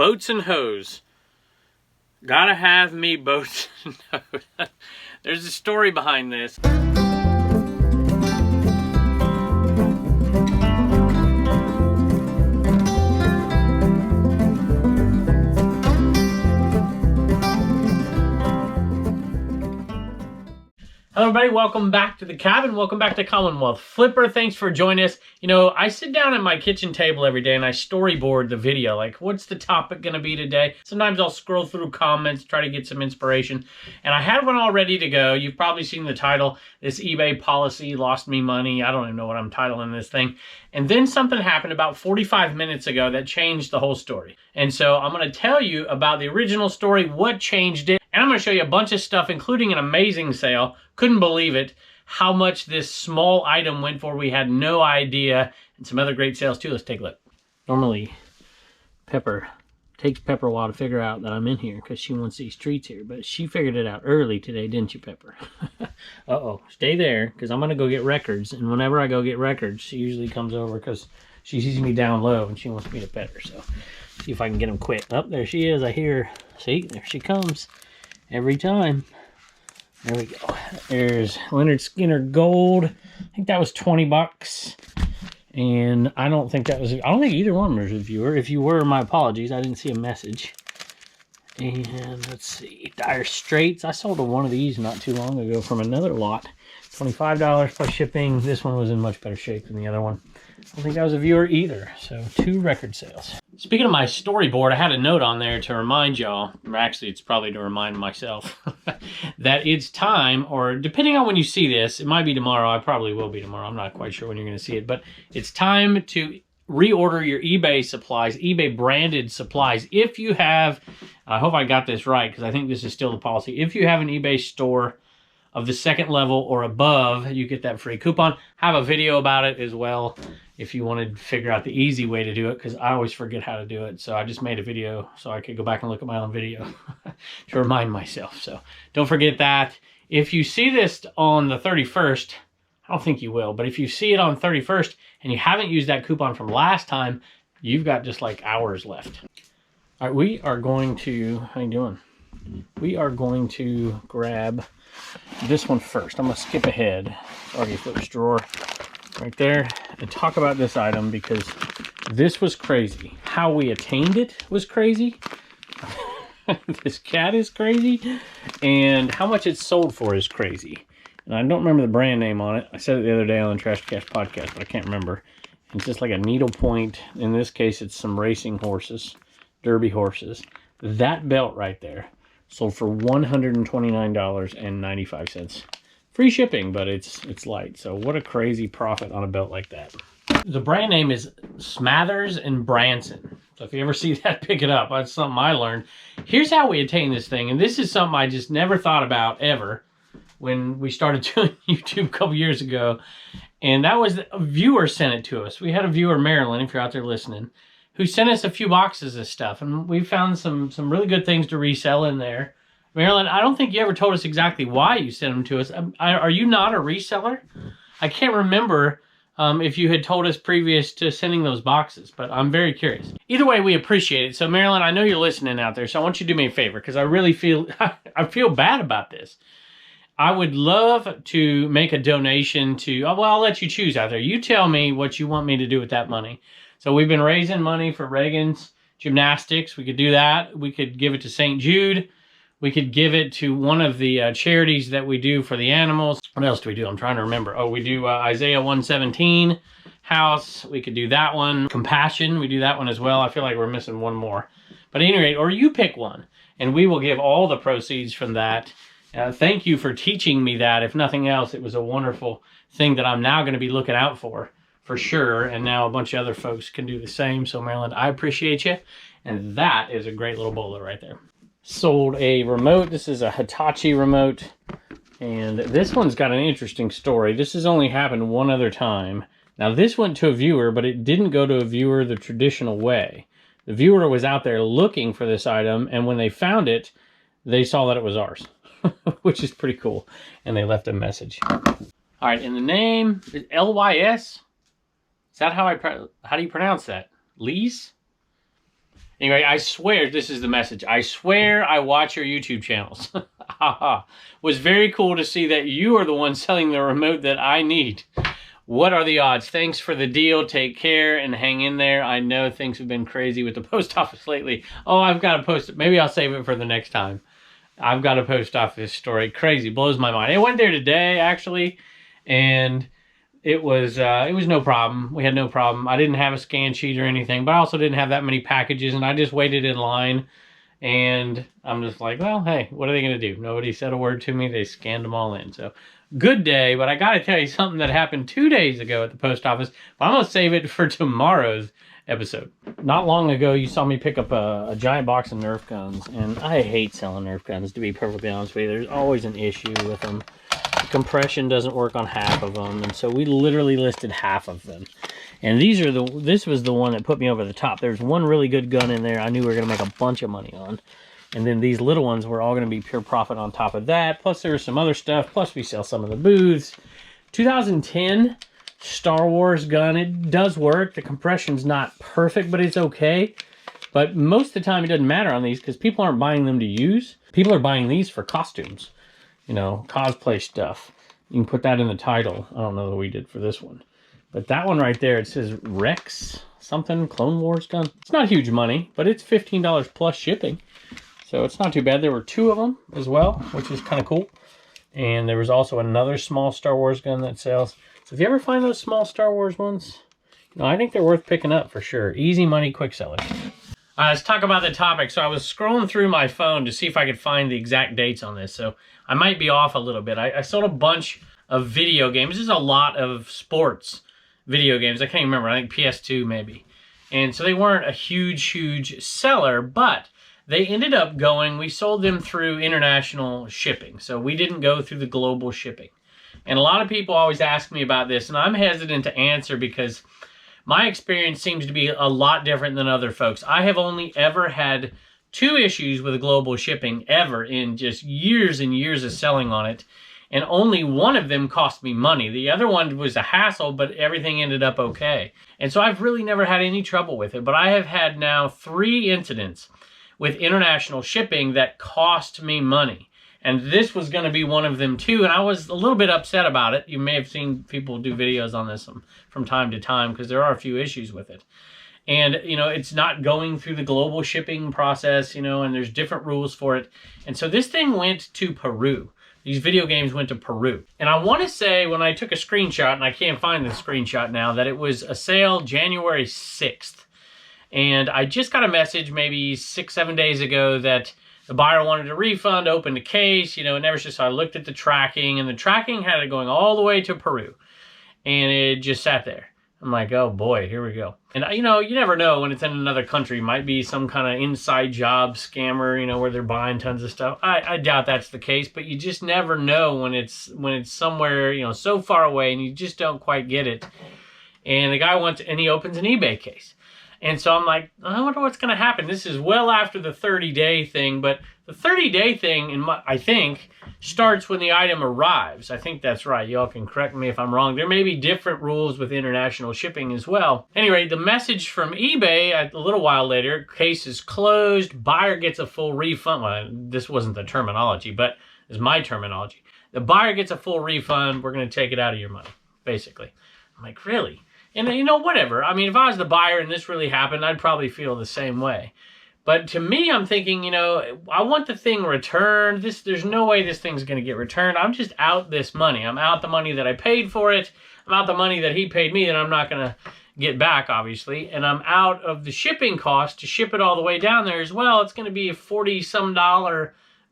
boats and hose. Gotta have me boats and hose. There's a story behind this. Hello everybody, welcome back to the cabin. Welcome back to Commonwealth Flipper. Thanks for joining us. You know, I sit down at my kitchen table every day and I storyboard the video. Like, what's the topic going to be today? Sometimes I'll scroll through comments, try to get some inspiration. And I had one all ready to go. You've probably seen the title, This eBay Policy Lost Me Money. I don't even know what I'm titling this thing. And then something happened about 45 minutes ago that changed the whole story. And so I'm going to tell you about the original story, what changed it. And I'm going to show you a bunch of stuff, including an amazing sale. Couldn't believe it, how much this small item went for. We had no idea. And some other great sales too. Let's take a look. Normally, takes Pepper a while to figure out that I'm in here because she wants these treats here. But she figured it out early today, didn't you, Pepper? Uh-oh. Stay there because I'm going to go get records. And whenever I go get records, she usually comes over because she sees me down low and she wants me to pet her. So see if I can get them quick. Oh, there she is. I hear her. See, there she comes. Every time. There we go. There's Leonard Skinner Gold. I think that was 20 bucks. And I don't think that was, I don't think either one was a viewer. If you were, my apologies. I didn't see a message. And let's see. Dire Straits. I sold one of these not too long ago from another lot. $25 plus shipping. This one was in much better shape than the other one. I don't think that was a viewer either. So 2 record sales. Speaking of my storyboard, I had a note on there to remind y'all, or actually it's probably to remind myself, that it's time, or depending on when you see this, it might be tomorrow, I probably will be tomorrow, I'm not quite sure when you're going to see it, but it's time to reorder your eBay supplies, eBay branded supplies. If you have, I hope I got this right, because I think this is still the policy, if you have an eBay store of the 2nd level or above, you get that free coupon. I have a video about it as well if you wanted to figure out the easy way to do it, because I always forget how to do it. So I just made a video so I could go back and look at my own video to remind myself. So don't forget that. If you see this on the 31st, I don't think you will, but if you see it on 31st and you haven't used that coupon from last time, you've got just like hours left. All right, we are going to, how you doing? We are going to grab this one first. I'm going to skip ahead. Already Flips drawer right there and talk about this item because this was crazy. How we attained it was crazy. This cat is crazy. And how much it's sold for is crazy. And I don't remember the brand name on it. I said it the other day on the Trash Cash podcast, but I can't remember. It's just like a needlepoint. In this case, it's some racing horses, derby horses. That belt right there sold for $129.95. Free shipping, but it's light. So what a crazy profit on a belt like that. The brand name is Smathers and Branson. So if you ever see that, pick it up. That's something I learned. Here's how we attain this thing. And this is something I just never thought about ever when we started doing YouTube a couple years ago. And that was a viewer sent it to us. We had a viewer, Marilyn, if you're out there listening, who sent us a few boxes of stuff. And we found some really good things to resell in there. Marilyn, I don't think you ever told us exactly why you sent them to us. Are you not a reseller? I can't remember if you had told us previous to sending those boxes, but I'm very curious. Either way, we appreciate it. So Marilyn, I know you're listening out there, so I want you to do me a favor because I really feel, I feel bad about this. I would love to make a donation to, well, I'll let you choose out there. You tell me what you want me to do with that money. So we've been raising money for Reagan's gymnastics. We could do that. We could give it to St. Jude. We could give it to one of the charities that we do for the animals. What else do we do? I'm trying to remember. Oh, we do Isaiah 117 house. We could do that one. Compassion, we do that one as well. I feel like we're missing one more. But at any rate, or you pick one, and we will give all the proceeds from that. Thank you for teaching me that. If nothing else, it was a wonderful thing that I'm now going to be looking out for sure. And now a bunch of other folks can do the same. So Marilyn, I appreciate you. And that is a great little bowler right there. Sold a remote. This is a Hitachi remote. And this one's got an interesting story. This has only happened one other time. Now this went to a viewer, but it didn't go to a viewer the traditional way. The viewer was out there looking for this item, and when they found it, they saw that it was ours, which is pretty cool. And they left a message. All right, and the name is LYS. Is that how do you pronounce that? Lease? Anyway, I swear this is the message. I swear I watch your YouTube channels. Was very cool to see that you are the one selling the remote that I need. What are the odds? Thanks for the deal. Take care and hang in there. I know things have been crazy with the post office lately. Oh, I've got to post it. Maybe I'll save it for the next time. I've got to post office story. Crazy. Blows my mind. I went there today, actually, and it was no problem. We had no problem. I didn't have a scan sheet or anything, but I also didn't have that many packages, and I just waited in line, and I'm just like, well, hey, what are they going to do? Nobody said a word to me. They scanned them all in. So good day, but I got to tell you something that happened 2 days ago at the post office, but I'm going to save it for tomorrow's episode. Not long ago, you saw me pick up a giant box of Nerf Guns, and I hate selling Nerf Guns, to be perfectly honest with you. There's always an issue with them. Compression doesn't work on half of them, and so we literally listed half of them. And this was the one that put me over the top. There's one really good gun in there I knew we were going to make a bunch of money on. And then these little ones were all going to be pure profit on top of that. Plus there was some other stuff. Plus we sell some of the booths. 2010 Star Wars gun. It does work. The compression's not perfect, but it's okay. But most of the time it doesn't matter on these because people aren't buying them to use. People are buying these for costumes. You know, cosplay stuff. You can put that in the title. I don't know what we did for this one. But that one right there, it says Rex something, Clone Wars gun. It's not huge money, but it's $15 plus shipping. So it's not too bad. There were 2 of them as well, which is kind of cool. And there was also another small Star Wars gun that sells. So if you ever find those small Star Wars ones, you know, I think they're worth picking up for sure. Easy money, quick sellers. Let's talk about the topic. So I was scrolling through my phone to see if I could find the exact dates on this. So I might be off a little bit. I sold a bunch of video games. There's a lot of sports video games. I can't remember. I think PS2 maybe. And so they weren't a huge seller, but they ended up going, we sold them through international shipping. So we didn't go through the global shipping. And a lot of people always ask me about this, and I'm hesitant to answer because my experience seems to be a lot different than other folks. I have only ever had 2 issues with global shipping ever in just years and years of selling on it. And only one of them cost me money. The other one was a hassle, but everything ended up okay. And so I've really never had any trouble with it. But I have had now 3 incidents with international shipping that cost me money. And this was going to be one of them too. And I was a little bit upset about it. You may have seen people do videos on this from time to time because there are a few issues with it. And, you know, it's not going through the global shipping process, you know, and there's different rules for it. And so this thing went to Peru. These video games went to Peru. And I want to say when I took a screenshot, and I can't find the screenshot now, that it was a sale January 6th. And I just got a message maybe 6-7 days ago that the buyer wanted a refund, opened a case, you know, and never so I looked at the tracking, and the tracking had it going all the way to Peru. And it just sat there. I'm like, oh boy, here we go. And, you know, you never know when it's in another country. It might be some kind of inside job scammer, you know, where they're buying tons of stuff. I doubt that's the case, but you just never know when it's somewhere, you know, so far away and you just don't quite get it. And the guy and he opens an eBay case. And so I'm like, I wonder what's going to happen. This is well after the 30-day thing, but the 30-day thing, I think, starts when the item arrives. I think that's right. Y'all can correct me if I'm wrong. There may be different rules with international shipping as well. Anyway, the message from eBay a little while later, case is closed, buyer gets a full refund. Well, this wasn't the terminology, but it's my terminology. The buyer gets a full refund. We're going to take it out of your money, basically. I'm like, really? And, you know, whatever. I mean, if I was the buyer and this really happened, I'd probably feel the same way. But to me, I'm thinking, you know, I want the thing returned. There's no way this thing's going to get returned. I'm just out this money. I'm out the money that I paid for it. I'm out the money that he paid me that I'm not going to get back, obviously. And I'm out of the shipping cost to ship it all the way down there as well. It's going to be a $40-some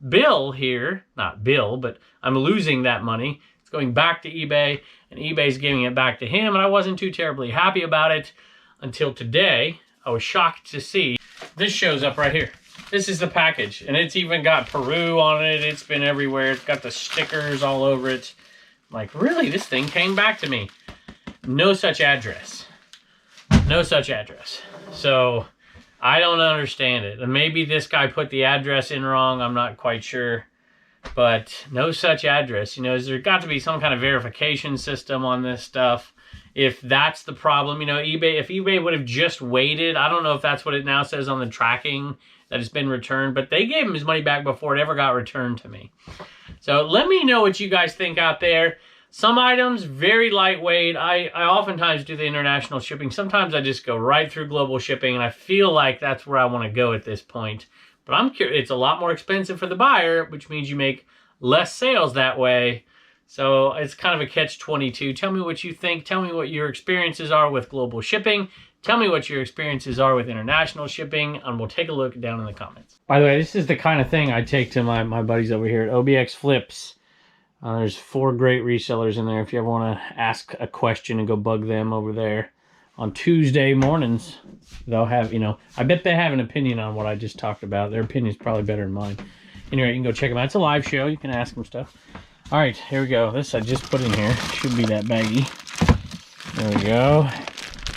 bill here. Not bill, but I'm losing that money. It's going back to eBay, and eBay's giving it back to him, and I wasn't too terribly happy about it until today. I was shocked to see this shows up right here. This is the package, and it's even got Peru on it. It's been everywhere. It's got the stickers all over it. I'm like, really? This thing came back to me. No such address. No such address. So I don't understand it. And maybe this guy put the address in wrong. I'm not quite sure. But no such address. You know, there's got to be some kind of verification system on this stuff. if that's the problem. You know, eBay, if eBay would have just waited, I don't know if that's what it now says on the tracking that it's been returned, but they gave him his money back before it ever got returned to me. So let me know what you guys think out there. Some items, very lightweight. I oftentimes do the international shipping. Sometimes I just go right through global shipping, and I feel like that's where I want to go at this point. But I'm curious, it's a lot more expensive for the buyer, which means you make less sales that way. So it's kind of a catch-22. Tell me what you think. Tell me what your experiences are with global shipping. Tell me what your experiences are with international shipping, and we'll take a look down in the comments. By the way, this is the kind of thing I take to my buddies over here at OBS Flips. There's 4 great resellers in there if you ever want to ask a question and go bug them over there. On Tuesday mornings, they'll have, you know, I bet they have an opinion on what I just talked about. Their opinion's probably better than mine. Anyway, you can go check them out. It's a live show. You can ask them stuff. All right, here we go. This I just put in here. Should be that baggie. There we go.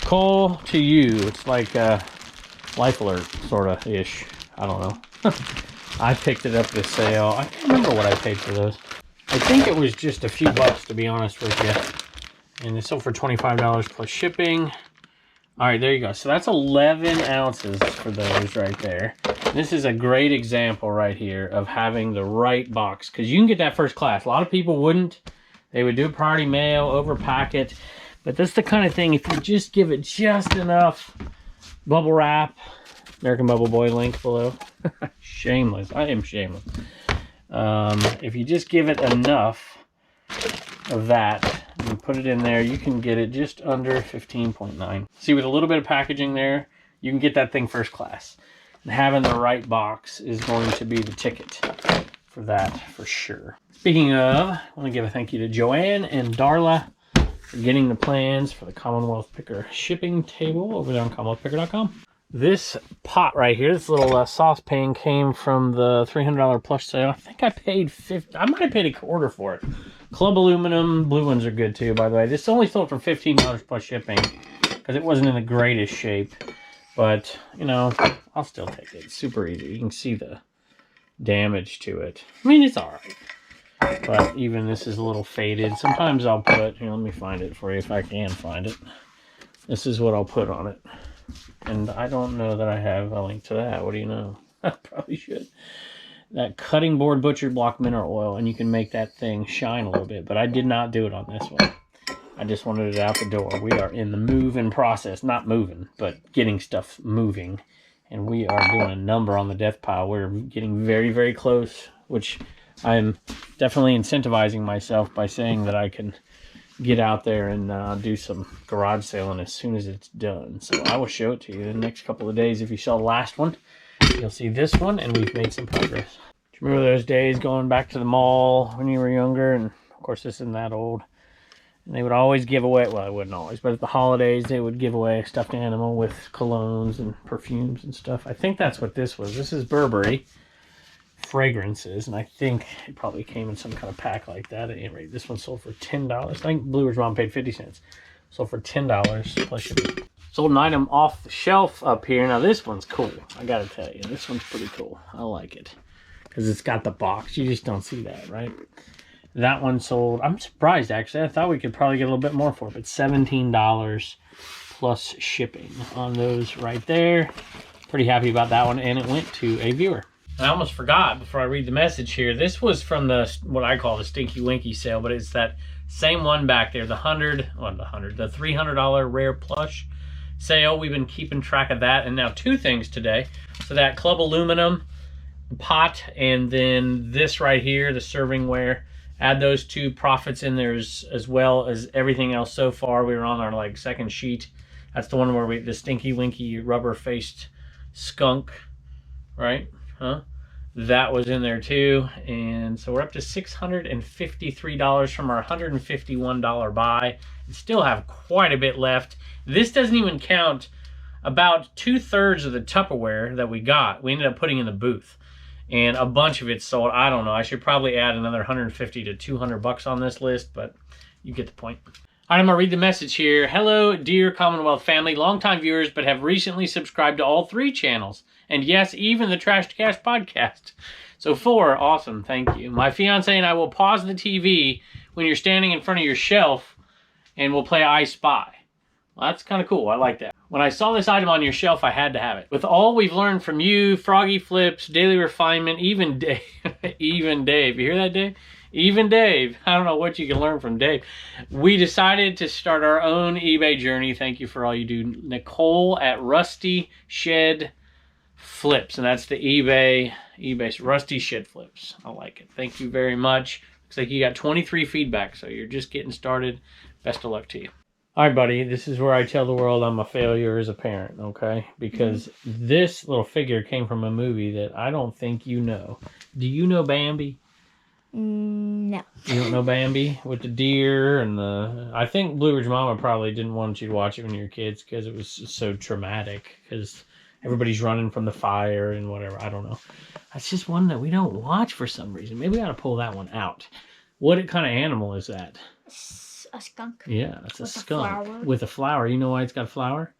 Call to you. It's like Life Alert, sort of ish. I don't know. I picked it up at a sale. I can't remember what I paid for those. I think it was just a few bucks, to be honest with you. And it's sold for $25 plus shipping. All right, there you go. So that's 11 ounces for those right there. This is a great example right here of having the right box, because you can get that first class. A lot of people wouldn't. They would do priority mail, overpack it. But that's the kind of thing, if you just give it just enough bubble wrap, American Bubble Boy link below. Shameless. I am shameless. If you just give it enough of that and put it in there, you can get it just under 15.9. See, with a little bit of packaging there, you can get that thing first class. And having the right box is going to be the ticket for that, for sure. Speaking of, I want to give a thank you to Joanne and Darla for getting the plans for the Commonwealth Picker shipping table over there on CommonwealthPicker.com. This pot right here, this little saucepan came from the $300 plus sale. I think I paid $50. I might have paid a quarter for it. Club aluminum, blue ones are good too, by the way. This only sold for $15 plus shipping because it wasn't in the greatest shape. But, you know, I'll still take it. It's super easy. You can see the damage to it. I mean, it's all right. But even this is a little faded. Sometimes I'll put, here, let me find it for you if I can find it. This is what I'll put on it. And I don't know that I have a link to that. What do you know? I probably should. That cutting board butchered block mineral oil, and you can make that thing shine a little bit. But I did not do it on this one. I just wanted it out the door. We are in the moving process. Not moving, but getting stuff moving. And we are doing a number on the death pile. We're getting very, very close, which I'm definitely incentivizing myself by saying that I can get out there and do some garage sailing as soon as it's done. So I will show it to you in the next couple of days. If you saw the last one, you'll see this one, and we've made some progress. Do you remember those days going back to the mall when you were younger? And of course, this isn't that old. And they would always give away, well, they wouldn't always, but at the holidays, they would give away a stuffed animal with colognes and perfumes and stuff. I think that's what this was. This is Burberry fragrances, and I think it probably came in some kind of pack like that. At any rate, this one sold for $10. I think Blue Ridge Mom paid 50 cents. Sold for $10 plus shipping. Sold an item off the shelf up here. Now this one's cool. I gotta tell you, this one's pretty cool. I like it because it's got the box. You just don't see that, right? That one sold, I'm surprised actually. I thought we could probably get a little bit more for it, but $17 plus shipping on those right there. Pretty happy about that one, and it went to a viewer. I almost forgot before I read the message here. This was from the, what I call the Stinky Winky sale, but it's that same one back there, the $300 rare plush sale. We've been keeping track of that, and now 2 things today. So that club aluminum pot, and then this right here, the servingware. Add those 2 profits in there as well as everything else so far. We were on our like second sheet. That's the one where the Stinky Winky rubber-faced skunk, right? Huh? That was in there too. And so we're up to $653 from our $151 buy. And still have quite a bit left. This doesn't even count about 2/3 of the Tupperware that we got. We ended up putting in the booth. And a bunch of it sold. I don't know. I should probably add another 150 to 200 bucks on this list, but you get the point. All right, I'm going to read the message here. Hello, dear Commonwealth family, longtime viewers, but have recently subscribed to all 3 channels. And yes, even the Trash to Cash podcast. So 4, awesome, thank you. My fiance and I will pause the TV when you're standing in front of your shelf and we'll play I Spy. Well, that's kind of cool. I like that. When I saw this item on your shelf, I had to have it. With all we've learned from you, Froggy Flips, Daily Refinement, even Dave. Even Dave. You hear that, Dave? Even Dave. I don't know what you can learn from Dave. We decided to start our own eBay journey. Thank you for all you do. Nicole at Rusty Shed Flips. And that's the eBay Rusty Shed Flips. I like it. Thank you very much. Looks like you got 23 feedback, so you're just getting started. Best of luck to you. All right, buddy, this is where I tell the world I'm a failure as a parent, okay? Because this little figure came from a movie that I don't think you know. Do you know Bambi? No. You don't know Bambi? With the deer and the... I think Blue Ridge Mama probably didn't want you to watch it when you were kids because it was so traumatic. Because everybody's running from the fire and whatever. I don't know. That's just one that we don't watch for some reason. Maybe we ought to pull that one out. What kind of animal is that? A skunk. Yeah, it's a skunk. Flower. With a flower. You know why it's got a flower?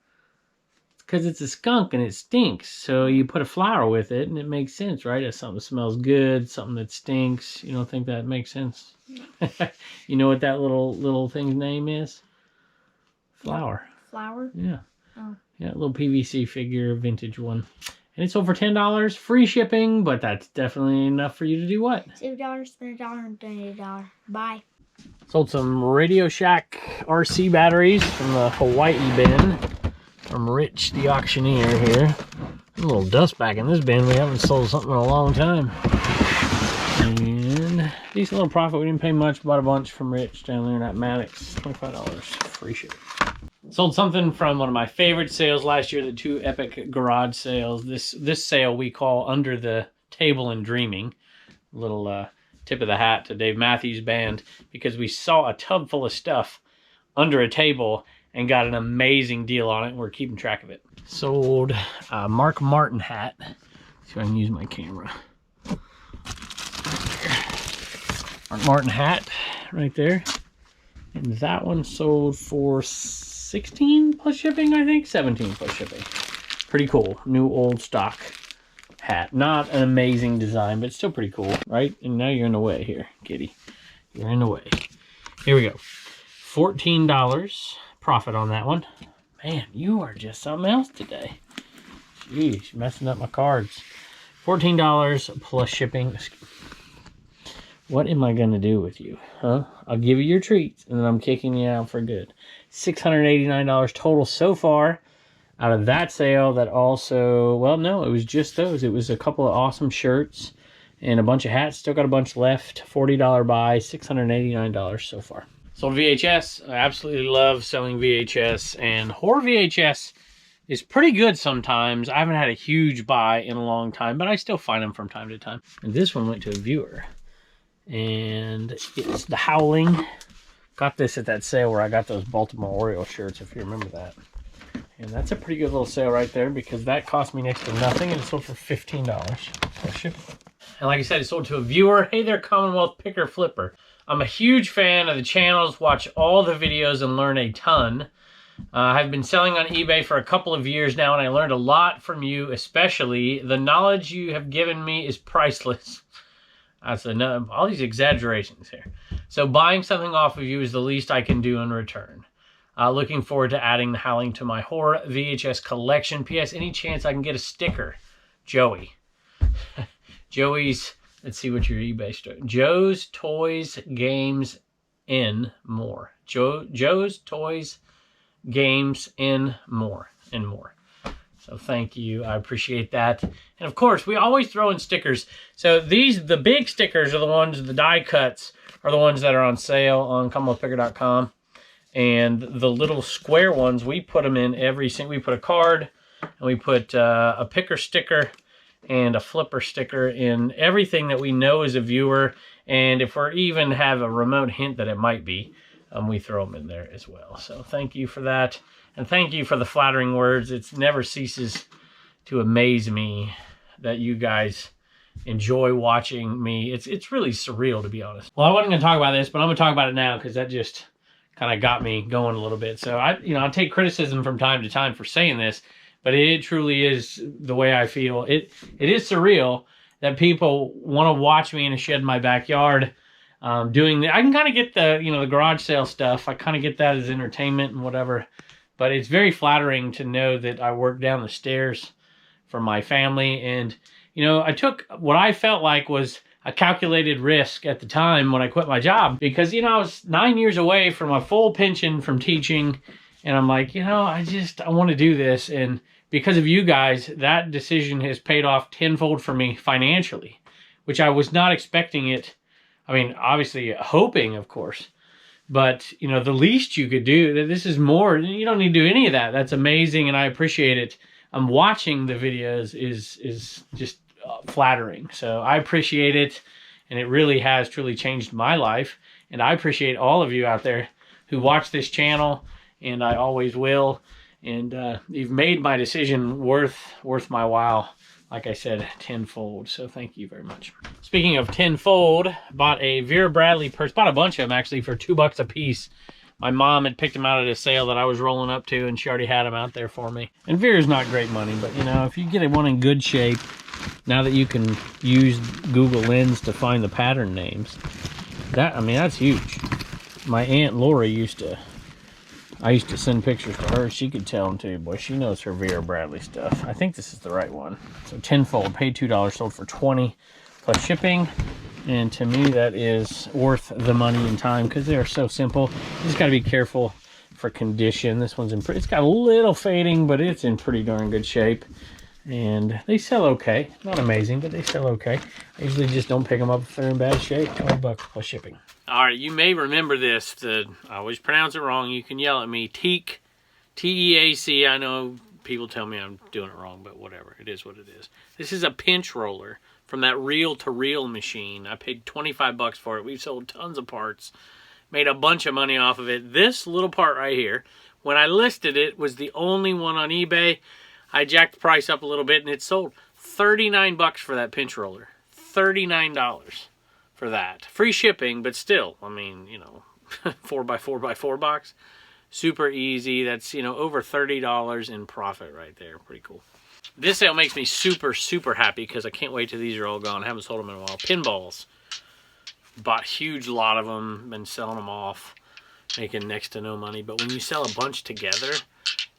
It's because it's a skunk and it stinks. So you put a flower with it and it makes sense, right? It's something that smells good, something that stinks. You don't think that makes sense? No. You know what that little thing's name is? Flower. Flower? Yeah. Oh. Yeah, a little PVC figure, vintage one. And it's over $10, free shipping, but that's definitely enough for you to do what? $2, spend $1, and $28. Bye. Sold some Radio Shack RC batteries from the Hawaii bin from Rich, the auctioneer here. A little dust back in this bin. We haven't sold something in a long time. And decent little profit. We didn't pay much. Bought a bunch from Rich down there in that Maddox. $25. Free shipping. Sold something from one of my favorite sales last year, the 2 epic garage sales. This sale we call Under the Table and Dreaming. A little tip of the hat to Dave Matthews Band, because we saw a tub full of stuff under a table and got an amazing deal on it, and we're keeping track of it. Sold a Mark Martin hat. See if I can use my camera. Mark Martin hat right there. And that one sold for $16 plus shipping, I think. $17 plus shipping. Pretty cool. New old stock hat. Not an amazing design, but still pretty cool, right? And now you're in the way here, kitty. You're in the way. Here we go. $14 profit on that one. Man, you are just something else today. Jeez, messing up my cards. $14 plus shipping. What am I going to do with you, huh? I'll give you your treats, and then I'm kicking you out for good. $689 total so far out of that sale. That also, well, no, it was just those. It was a couple of awesome shirts and a bunch of hats. Still got a bunch left. $40 buy, $689 so far. Sold VHS. I absolutely love selling VHS, and horror VHS is pretty good sometimes. I haven't had a huge buy in a long time, but I still find them from time to time. And this one went to a viewer, and it's The Howling. Got this at that sale where I got those Baltimore Orioles shirts, if you remember that. And that's a pretty good little sale right there, because that cost me next to nothing, and it sold for $15 plus shipping. And like I said, it sold to a viewer. Hey there, Commonwealth Picker Flipper. I'm a huge fan of the channels, watch all the videos and learn a ton. I've been selling on eBay for a couple of years now, and I learned a lot from you, especially. The knowledge you have given me is priceless. That's enough. All these exaggerations here. So buying something off of you is the least I can do in return. Looking forward to adding The Howling to my horror VHS collection. P.S. Any chance I can get a sticker? Joey. Joey's, let's see what your eBay store. Joe's Toys, Games, and More. Joe's Toys, Games, and More. And more. So thank you. I appreciate that. And of course, we always throw in stickers. So the big stickers are the ones, the die cuts are the ones that are on sale on CommonwealthPicker.com. And the little square ones, we put them in every single, we put a card, and we put a picker sticker and a flipper sticker in everything that we know as a viewer. And if we even have a remote hint that it might be, we throw them in there as well. So thank you for that. And thank you for the flattering words. It never ceases to amaze me that you guys enjoy watching me. It's really surreal, to be honest. Well, I wasn't going to talk about this, but I'm going to talk about it now because that just kind of got me going a little bit. So I take criticism from time to time for saying this, but it truly is the way I feel. It is surreal that people want to watch me in a shed in my backyard doing I can kind of get the, the garage sale stuff. I kind of get that as entertainment and whatever. But it's very flattering to know that I work down the stairs for my family. And, I took what I felt like was a calculated risk at the time when I quit my job. Because, I was 9 years away from a full pension from teaching. And I'm like, I want to do this. And because of you guys, that decision has paid off tenfold for me financially, which I was not expecting it. I mean, obviously hoping, of course, but the least you could do, this is more, you don't need to do any of that. That's amazing. And I appreciate it. Watching the videos is just flattering. So I appreciate it. And it really has truly changed my life. And I appreciate all of you out there who watch this channel, and I always will. And you've made my decision worth my while. Like I said, tenfold. So thank you very much. Speaking of tenfold, bought a Vera Bradley purse. Bought a bunch of them actually for $2 a piece. My mom had picked them out at a sale that I was rolling up to, and she already had them out there for me. And Vera's not great money, but if you get one in good shape, now that you can use Google Lens to find the pattern names, that's huge. My Aunt Lori I used to send pictures to her. She could tell them too. Boy, she knows her Vera Bradley stuff. I think this is the right one. So tenfold, paid $2, sold for $20 plus shipping. And to me, that is worth the money and time because they are so simple. You just got to be careful for condition. This one's it's got a little fading, but it's in pretty darn good shape. And they sell okay. Not amazing, but they sell okay. I usually just don't pick them up if they're in bad shape. $20 plus shipping. All right, you may remember this. I always pronounce it wrong. You can yell at me. Teak, T-E-A-C. I know people tell me I'm doing it wrong, but whatever. It is what it is. This is a pinch roller from that reel-to-reel machine. I paid $25 for it. We've sold tons of parts. Made a bunch of money off of it. This little part right here, when I listed it, was the only one on eBay. I jacked the price up a little bit, and it sold $39 for that pinch roller. $39 for that. Free shipping, but still, 4x4x4 box. Super easy. That's, over $30 in profit right there. Pretty cool. This sale makes me super, super happy because I can't wait till these are all gone. I haven't sold them in a while. Pinballs. Bought a huge lot of them. Been selling them off. Making next to no money. But when you sell a bunch together,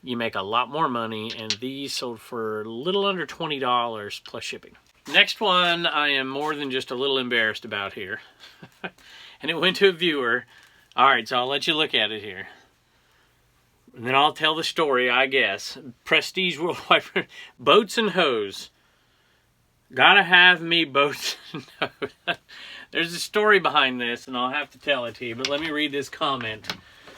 you make a lot more money, and these sold for a little under $20 plus shipping. Next one I am more than just a little embarrassed about here. And it went to a viewer. All right, so I'll let you look at it here. And then I'll tell the story, I guess. Prestige Worldwide. Boats and hose. Gotta have me boats and hose. There's a story behind this, and I'll have to tell it to you. But let me read this comment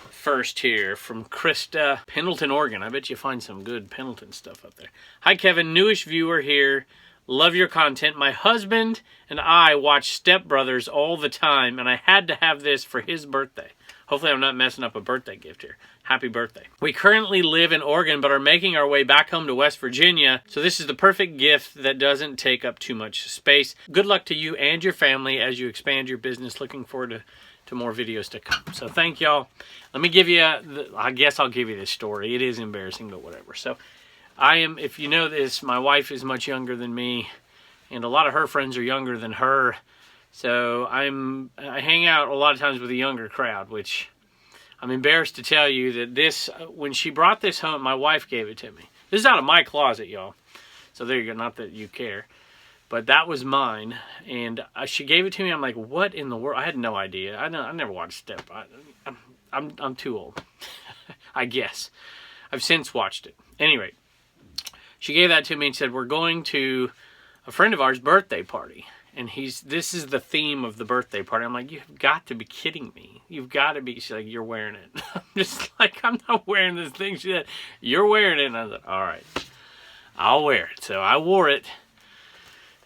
first here from Krista, Pendleton, Oregon. I bet you find some good Pendleton stuff up there. Hi, Kevin. Newish viewer here. Love your content. My husband and I watch Step Brothers all the time, and I had to have this for his birthday. Hopefully I'm not messing up a birthday gift here. Happy birthday. We currently live in Oregon, but are making our way back home to West Virginia, so this is the perfect gift that doesn't take up too much space. Good luck to you and your family as you expand your business. Looking forward to more videos to come. So thank y'all. Let me give you, I guess I'll give you this story. It is embarrassing, but whatever. So if you know this, my wife is much younger than me, and a lot of her friends are younger than her. So I hang out a lot of times with a younger crowd, which I'm embarrassed to tell you that when she brought this home, my wife gave it to me. This is out of my closet, y'all. So there you go. Not that you care. But that was mine, and she gave it to me. I'm like, what in the world? I had no idea. I never watched Step. I'm too old, I guess. I've since watched it. Anyway, she gave that to me and said, we're going to a friend of ours' birthday party, and this is the theme of the birthday party. I'm like, you've got to be kidding me. You've got to be. She's like, you're wearing it. I'm just like, I'm not wearing this thing. She said, you're wearing it. And I said, all right, I'll wear it. So I wore it.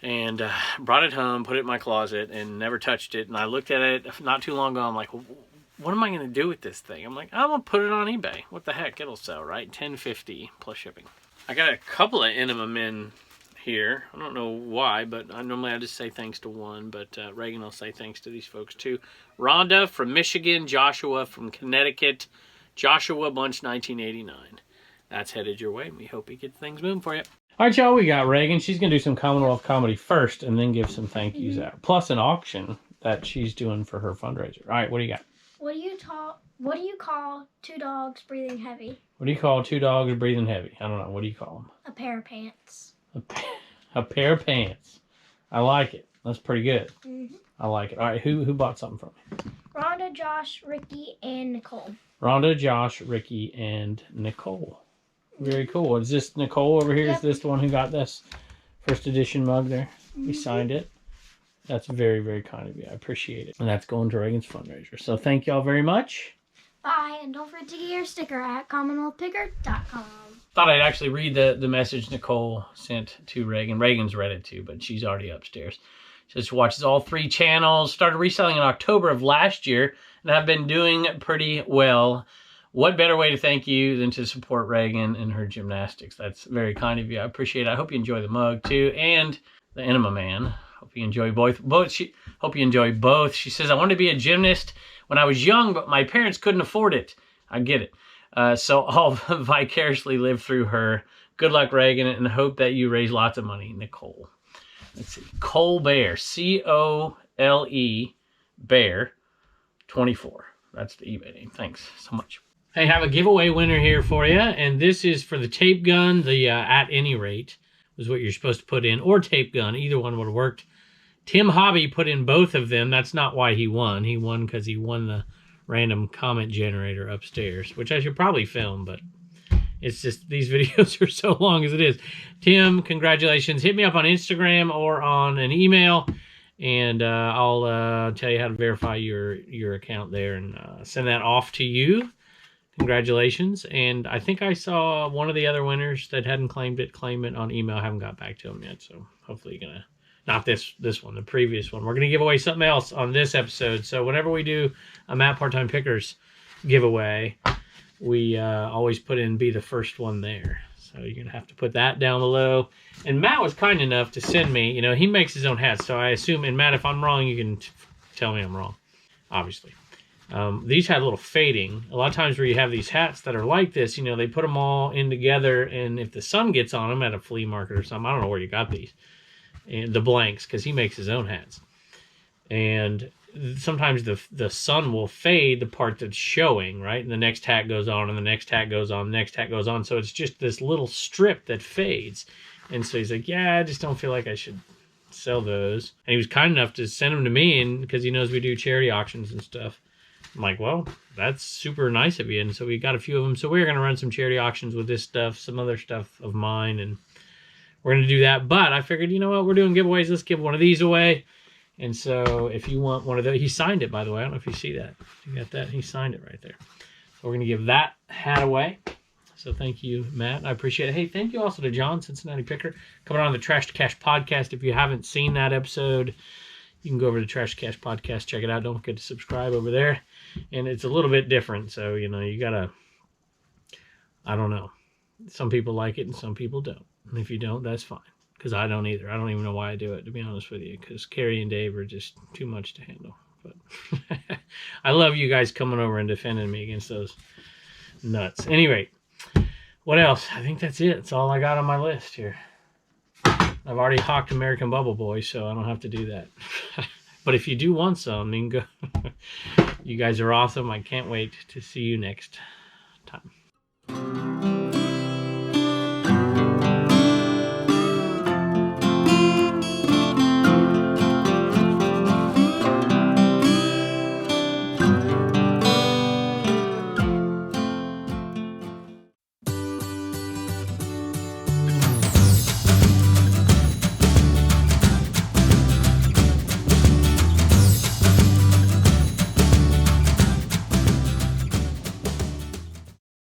And brought it home, put it in my closet, and never touched it. And I looked at it not too long ago. I'm like, what am I going to do with this thing? I'm like, I'm going to put it on eBay. What the heck? It'll sell, right? $10.50 plus shipping. I got a couple of enema men here. I don't know why, but normally I just say thanks to one. But Reagan will say thanks to these folks too. Rhonda from Michigan. Joshua from Connecticut. Joshua Bunch 1989. That's headed your way. We hope we get things moving for you. All right, y'all, we got Reagan. She's going to do some Commonwealth comedy first and then give some thank yous out. Plus an auction that she's doing for her fundraiser. All right, what do you got? What do you call two dogs breathing heavy? What do you call two dogs breathing heavy? I don't know. What do you call them? A pair of pants. A pair of pants. I like it. That's pretty good. Mm-hmm. I like it. All right, who bought something from me? Rhonda, Josh, Ricky, and Nicole. Rhonda, Josh, Ricky, and Nicole. Very cool. Is this Nicole over here? Yep. Is this the one who got this first edition mug there? He signed it. That's very, very kind of you. I appreciate it. And that's going to Reagan's fundraiser. So thank y'all very much. Bye, and don't forget to get your sticker at commonwealthpicker.com. Thought I'd actually read the message Nicole sent to Reagan. Reagan's read it too, but she's already upstairs. She just watches all 3 channels. Started reselling in October of last year, and I've been doing pretty well. What better way to thank you than to support Reagan in her gymnastics? That's very kind of you. I appreciate it. I hope you enjoy the mug too, and the Enema Man. Hope you enjoy both. Hope you enjoy both. She says, I wanted to be a gymnast when I was young, but my parents couldn't afford it. I get it. So I'll vicariously live through her. Good luck, Reagan, and hope that you raise lots of money. Nicole. Let's see. Cole Bear. C-O-L-E Bear 24. That's the eBay name. Thanks so much. I have a giveaway winner here for you, and this is for the tape gun. The At Any Rate was what you're supposed to put in, or tape gun. Either one would have worked. Tim Hobby put in both of them. That's not why he won. He won because he won the random comment generator upstairs, which I should probably film, but it's just these videos are so long as it is. Tim, congratulations. Hit me up on Instagram or on an email, and I'll tell you how to verify your account there and send that off to you. Congratulations. And I think I saw one of the other winners that hadn't claimed it claim it on email. I haven't got back to them yet, so hopefully you're gonna, not this one, the previous one. We're gonna give away something else on this episode. So whenever we do a Matt Part-Time Pickers giveaway, we always put in be the first one there. So you're gonna have to put that down below. And Matt was kind enough to send me, you know, he makes his own hats, so I assume, and Matt, if I'm wrong, you can tell me I'm wrong, obviously. These had a little fading. A lot of times where you have these hats that are like this, you know, they put them all in together, and if the sun gets on them at a flea market or something, I don't know where you got these, and the blanks, because he makes his own hats. And sometimes the sun will fade the part that's showing, right? And the next hat goes on, and the next hat goes on, the next hat goes on. So it's just this little strip that fades. And so he's like, yeah, I just don't feel like I should sell those. And he was kind enough to send them to me, and because he knows we do charity auctions and stuff. I'm like, well, that's super nice of you. And so we got a few of them. So we're going to run some charity auctions with this stuff, some other stuff of mine, and we're going to do that. But I figured, you know what, we're doing giveaways. Let's give one of these away. And so if you want one of those, he signed it, by the way. I don't know if you see that. You got that? He signed it right there. So we're going to give that hat away. So thank you, Matt. I appreciate it. Hey, thank you also to John, Cincinnati Picker, coming on the Trash to Cash podcast. If you haven't seen that episode, you can go over to Trash to Cash podcast, check it out. Don't forget to subscribe over there. And it's a little bit different. So, you know, you got to, I don't know. Some people like it and some people don't. And if you don't, that's fine. Because I don't either. I don't even know why I do it, to be honest with you. Because Carrie and Dave are just too much to handle. But I love you guys coming over and defending me against those nuts. Anyway, what else? I think that's it. That's all I got on my list here. I've already hawked American Bubble Boy, so I don't have to do that. But if you do want some, you can go. You guys are awesome. I can't wait to see you next time.